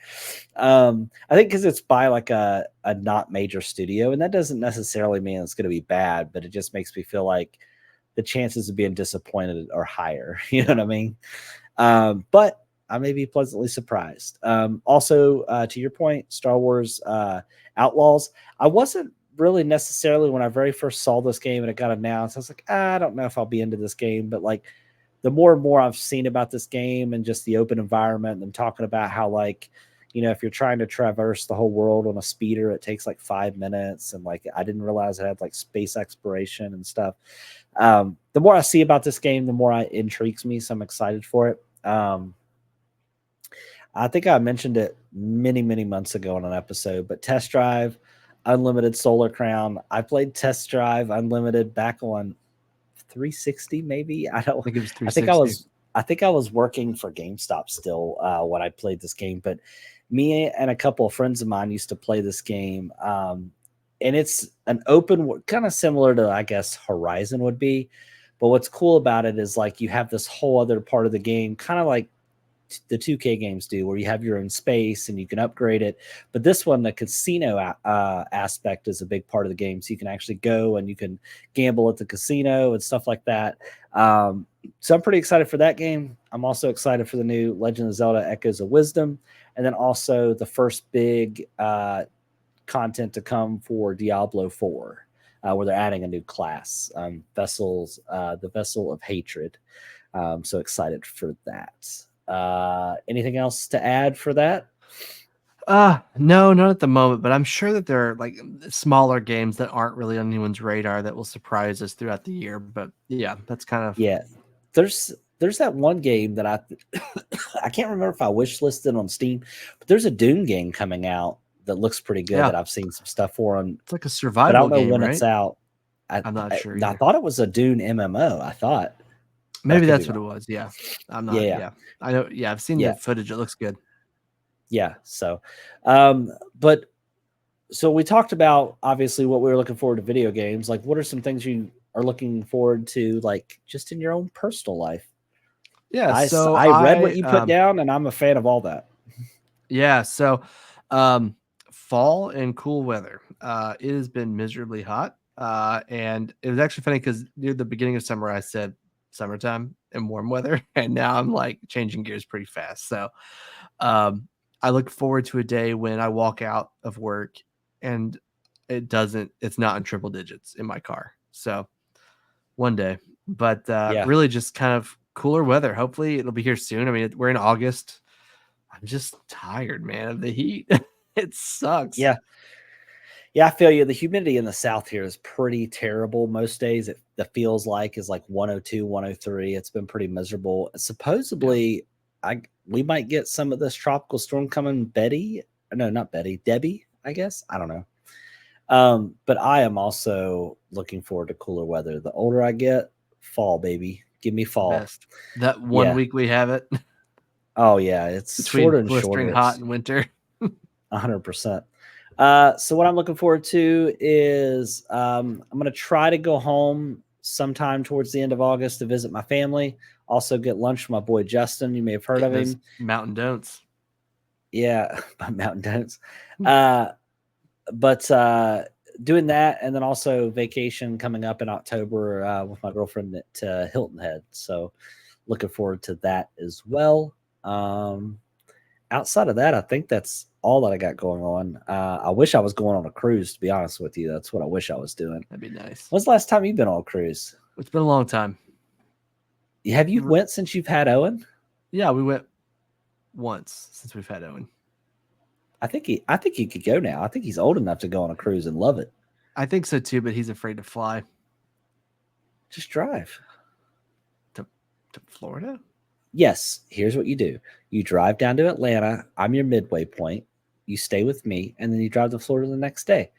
I think because it's by like a not major studio, and that doesn't necessarily mean it's going to be bad, but it just makes me feel like the chances of being disappointed are higher. You know Yeah. what I mean? But I may be pleasantly surprised. Also, to your point, Star Wars Outlaws. I wasn't really necessarily when I very first saw this game and it got announced. I was like, I don't know if I'll be into this game, but like the more and more I've seen about this game and just the open environment and them talking about how like if you're trying to traverse the whole world on a speeder, it takes like 5 minutes. And like, I didn't realize it had like space exploration and stuff. The more I see about this game, the more it intrigues me. So I'm excited for it. I think I mentioned it many, many months ago on an episode, but Test Drive Unlimited Solar Crown. I played Test Drive Unlimited back on 360, maybe. I think it was I think I 360. was I think I was working for GameStop still when I played this game, but me and a couple of friends of mine used to play this game. And it's an open, kind of similar to, I guess, Horizon would be. But what's cool about it is like you have this whole other part of the game, kind of like the 2K games do, where you have your own space and you can upgrade it. But this one, the casino aspect is a big part of the game. So you can actually go and you can gamble at the casino and stuff like that. So I'm pretty excited for that game. I'm also excited for the new Legend of Zelda Echoes of Wisdom. And then also the first big content to come for Diablo 4, where they're adding a new class, the Vessel of Hatred. So excited for that. Anything else to add for that? No, not at the moment, but I'm sure that there are like smaller games that aren't really on anyone's radar that will surprise us throughout the year. But yeah, that's kind of Yeah, there's that one game that I can't remember if I wish listed on Steam, but there's a Dune game coming out that looks pretty good yeah. that I've seen some stuff for on, It's like a but I survival don't know game, when it's right? out. I I'm not I, sure I either. thought it was a Dune MMO. I thought, but I Maybe could be that's what it wrong. was. Yeah. I'm Yeah, not. yeah, Yeah. I know. Yeah. I've seen the yeah, footage. It looks good. yeah. So, um, but so we talked about obviously what we were looking forward to video games. Like, what are some things you are looking forward to, like just in your own personal life? Yeah. So I read what you put down, and I'm a fan of all that. yeah. So, um, fall and cool weather. It has been miserably hot. And it was actually funny because near the beginning of summer, I said summertime and warm weather. And now I'm like changing gears pretty fast. So, um, I look forward to a day when I walk out of work and it's not in triple digits in my car. So one day, but Yeah, really just kind of cooler weather. Hopefully it'll be here soon. I mean, we're in August. I'm just tired, man, of the heat. It sucks. yeah, yeah. I feel you. The humidity in the South here is pretty terrible. Most days, the feels like is like 102, 103. It's been pretty miserable. Yeah. Supposedly, I we might get some of this tropical storm coming. Betty, no, not Betty, Debbie. I guess I don't know. But I am also looking forward to cooler weather. The older I get, fall, baby. Give me It's the fall. best. That one Yeah. week we have it Oh yeah. It's between shorter and blistering shorter. hot It's and winter. 100%. So what I'm looking forward to is I'm gonna try to go home sometime towards the end of August to visit my family. Also get lunch with my boy Justin. You may have heard Getting of those him. mountain don'ts. Yeah, by Mountain Downs. Uh but doing that, and then also vacation coming up in October with my girlfriend at Hilton Head. So looking forward to that as well. Um, Outside of that, I think that's all that I got going on. I wish I was going on a cruise. To be honest with you, that's what I wish I was doing. That'd be nice. When's the last time you've been on a cruise? It's been a long time. Have you went since you've had Owen? Yeah, we went once since we've had Owen. I think he could go now. I think he's old enough to go on a cruise and love it. I think so too, but he's afraid to fly Just drive. to Florida. Yes, here's what you do. You drive down to Atlanta. I'm your midway point. You stay with me, and then you drive to Florida the next day.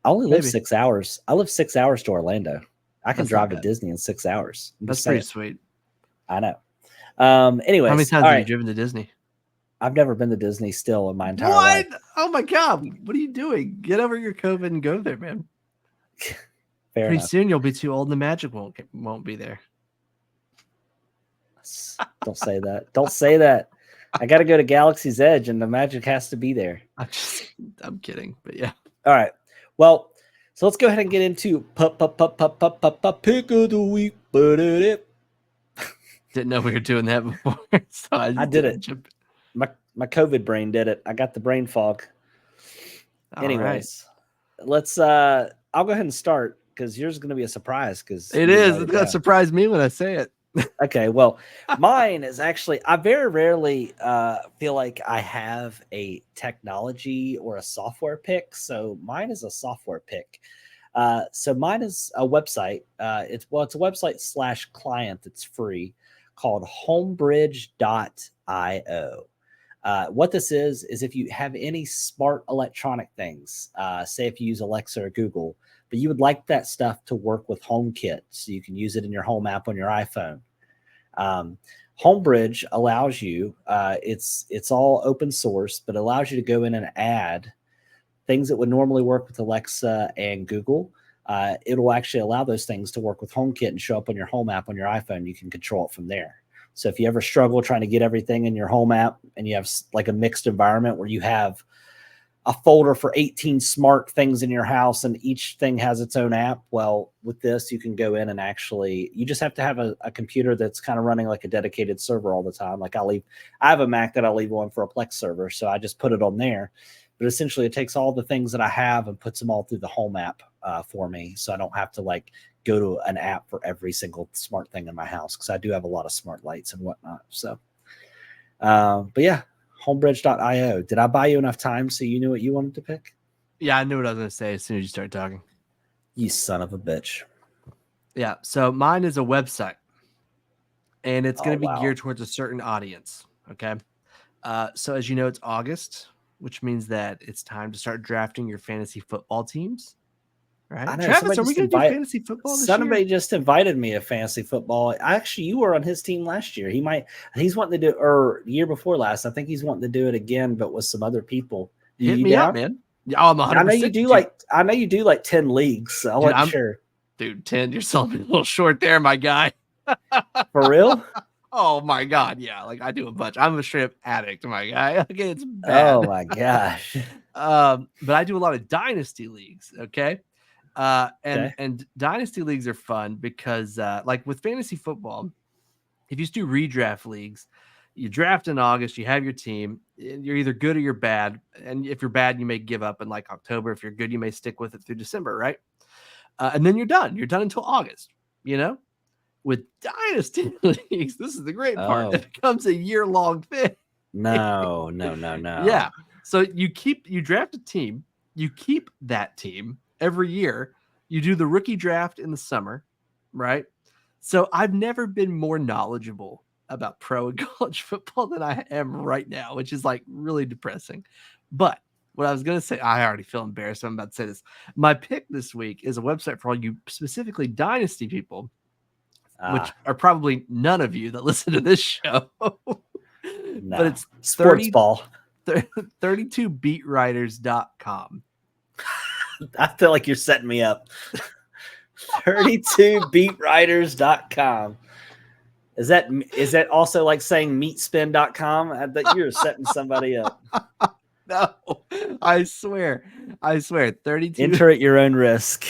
I only live Maybe 6 hours. I live 6 hours to Orlando. I can that's not drive to bad. Disney in 6 hours. I'm That's just pretty saying. sweet. I know. How many Anyways, times all have you right. driven to Disney? I've never been to Disney still in my entire What? life. Oh my god! What are you doing? Get over your COVID and go there, man. Fair Pretty enough. soon you'll be too old, and the magic won't be there. Don't say that. Don't say that. I got to go to Galaxy's Edge, and the magic has to be there. I'm kidding, but yeah. All right. Well, so let's go ahead and get into pick of the week. Didn't know we were doing that before, so I did it. My COVID brain did it. I got the brain fog. Anyways, let's. I'll go ahead and start because yours is going to be a surprise. Because it is. It's gonna surprise me when I say it. Okay, well, mine is actually, I very rarely feel like I have a technology or a software pick. So mine is a software pick. So mine is a website. It's a website / client that's free called homebridge.io. What this is if you have any smart electronic things, say if you use Alexa or Google, but you would like that stuff to work with HomeKit, so you can use it in your home app on your iPhone. Homebridge allows you, it's all open source, but allows you to go in and add things that would normally work with Alexa and Google. It'll actually allow those things to work with HomeKit and show up on your home app on your iPhone. You can control it from there. So if you ever struggle trying to get everything in your home app and you have like a mixed environment where you have a folder for 18 smart things in your house and each thing has its own app, well, with this, you can go in and actually, you just have to have a computer that's kind of running like a dedicated server all the time. Like I have a Mac that I leave on for a Plex server, so I just put it on there. But essentially, it takes all the things that I have and puts them all through the home app for me, so I don't have to like go to an app for every single smart thing in my house, because I do have a lot of smart lights and whatnot. So, but yeah, homebridge.io. Did I buy you enough time so you knew what you wanted to pick? Yeah, I knew what I was going to say as soon as you started talking. You son of a bitch. Yeah, so mine is a website, and it's going to be wow. geared towards a certain audience. Okay. So as you know, it's August, which means that it's time to start drafting your fantasy football teams. Right? I know. Travis, are we going to do fantasy football this somebody year? just invited me to fantasy football. Actually, you were on his team last year. He's wanting to do, or the year before last. I think he's wanting to do it again, but with some other people. Hit me up, man. Yeah, I'm 100%. I know you do I know you do like 10 leagues. So I wasn't sure. Dude, 10, you're selling me a little short there, my guy. For real? Oh my God. Yeah. Like I do a bunch. I'm a straight up addict, my guy. Okay. It's bad. Oh my gosh. But I do a lot of dynasty leagues. Okay. Okay. And dynasty leagues are fun because like with fantasy football, if you just do redraft leagues, you draft in August, you have your team, you're either good or you're bad. And if you're bad, you may give up in like October. If you're good, you may stick with it through December, right? And then you're done. You're done until August, you know? With dynasty leagues, this is the great part. It becomes a year-long thing. No. Yeah. So you draft a team, you keep that team every year. You do the rookie draft in the summer, right? So I've never been more knowledgeable about pro and college football than I am right now, which is like really depressing. But what I was going to say, I already feel embarrassed. I'm about to say this. My pick this week is a website for all you specifically dynasty people, which are probably none of you that listen to this show. But it's sports ball. 32beatwriters.com. I feel like you're setting me up. 32beatwriters.com. Is that also like saying meatspin.com? I bet you're setting somebody up. No, I swear. 32. Enter at your own risk.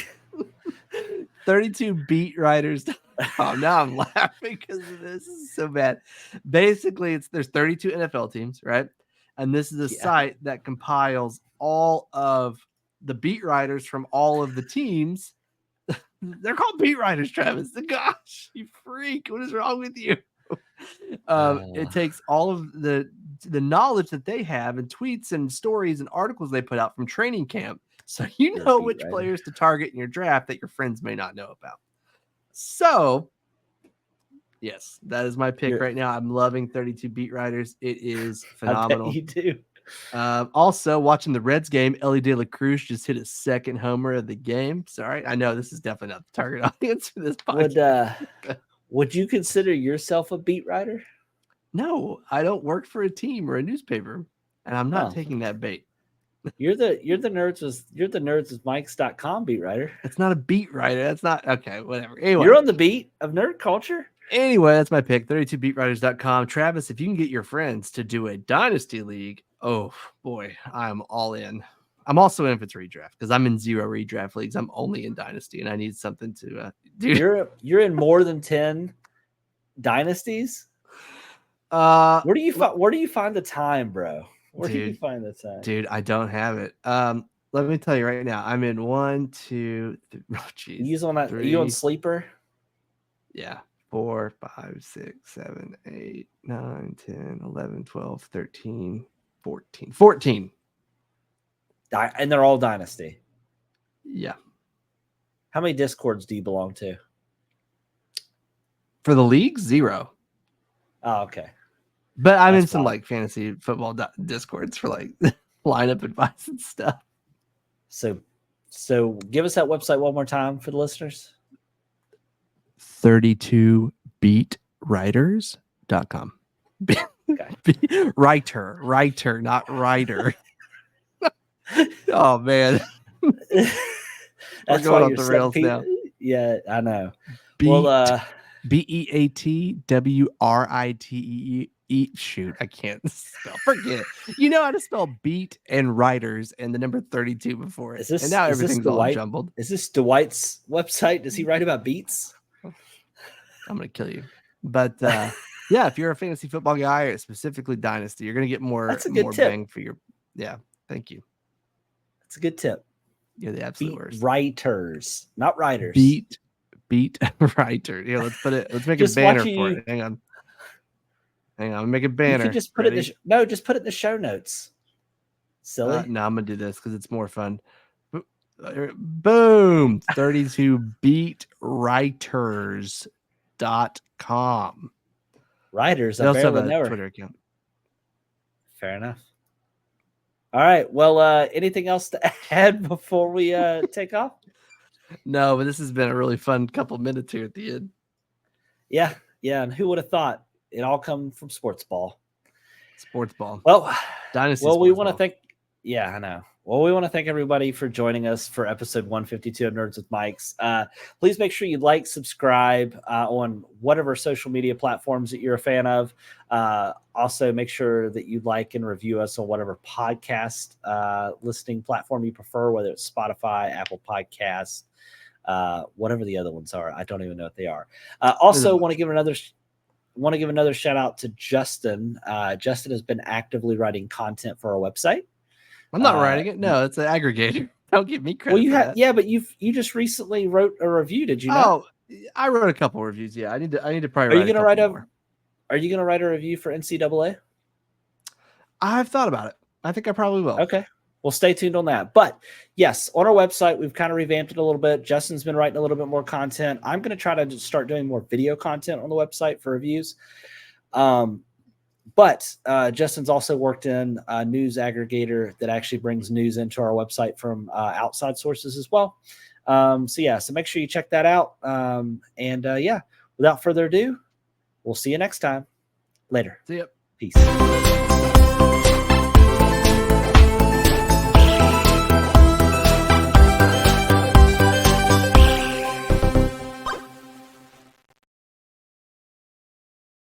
32beatwriters.com. Now I'm laughing because this is so bad. Basically, there's 32 NFL teams, right? And this is a site that compiles all of the beat writers from all of the teams. They're called beat writers, Travis. Gosh, you freak. What is wrong with you? It takes all of the knowledge that they have and tweets and stories and articles they put out from training camp, so you know which players to target in your draft that your friends may not know about. So Yes, that is my pick right now. I'm loving 32 Beat Riders. It is phenomenal. I bet you do. Also, watching the Reds game, Ellie De La Cruz just hit his second homer of the game. Sorry, I know this is definitely not the target audience for this podcast. Would you consider yourself a beat writer? No, I don't work for a team or a newspaper, and I'm not taking that bait. You're the nerds with Mikes.com beat writer. It's not a beat writer. That's not okay. Whatever. Anyway, you're on the beat of nerd culture. Anyway, that's my pick. 32beatwriters.com. Travis, if you can get your friends to do a dynasty league, oh boy, I'm all in. I'm also in if it's redraft because I'm in 0 redraft leagues. I'm only in dynasty, and I need something to do. You're in more than 10 dynasties. Where do you find the time, bro? Where do you find the time, dude? I don't have it. Let me tell you right now. I'm in 1, 2, 3. Oh, geez. Are you on Sleeper? Yeah. 4, 5, 6, 7, 8, 9, 10, 11, 12, 13, 14. 14. And they're all dynasty. Yeah. How many Discords do you belong to? For the league, 0. Oh, okay. But I'm in some like fantasy football Discords for like lineup advice and stuff. So give us that website one more time for the listeners. 32beatwriters.com. Okay. Writer, not writer. Oh man. That's going off the rails now. Yeah, I know. BEATWRITEE. Shoot, I can't spell. Forget it. You know how to spell beat and writers and the number 32 before it. And now everything's all jumbled. Is this Dwight's website? Does he write about beats? I'm gonna kill you. But yeah, if you're a fantasy football guy or specifically dynasty, you're gonna get more bang for your thank you. That's a good tip. You're the absolute worst. Writers, not writers. Beat writer. Yeah, let's make a banner for it. Hang on, make a banner. You can just put just put it in the show notes. Silly. No, I'm gonna do this because it's more fun. Boom. 32beatwriters.com. Writers. They also have a Twitter account. Fair enough. All right. Well, anything else to add before we take off? No, but this has been a really fun couple minutes here at the end. Yeah. And who would have thought it all come from sports ball? Sports ball. Well, dynasty. Well, we want to thank. Yeah, I know. Well, we want to thank everybody for joining us for episode 152 of Nerds with Mikes. Please make sure you like, subscribe on whatever social media platforms that you're a fan of. Also, make sure that you like and review us on whatever podcast listening platform you prefer, whether it's Spotify, Apple Podcasts, whatever the other ones are. I don't even know what they are. Also, want to give another shout out to Justin. Justin has been actively writing content for our website. I'm not writing it. No, it's an aggregator. Don't give me credit. Well, but you just recently wrote a review. Did you know? Oh, I wrote a couple of reviews. Yeah, I need to probably. Are you going to write a review for NCAA? I've thought about it. I think I probably will. Okay. Well, stay tuned on that. But yes, on our website, we've kind of revamped it a little bit. Justin's been writing a little bit more content. I'm going to try to start doing more video content on the website for reviews. But Justin's also worked in a news aggregator that actually brings news into our website from outside sources as well. So make sure you check that out. Without further ado, we'll see you next time. Later. See ya. Peace.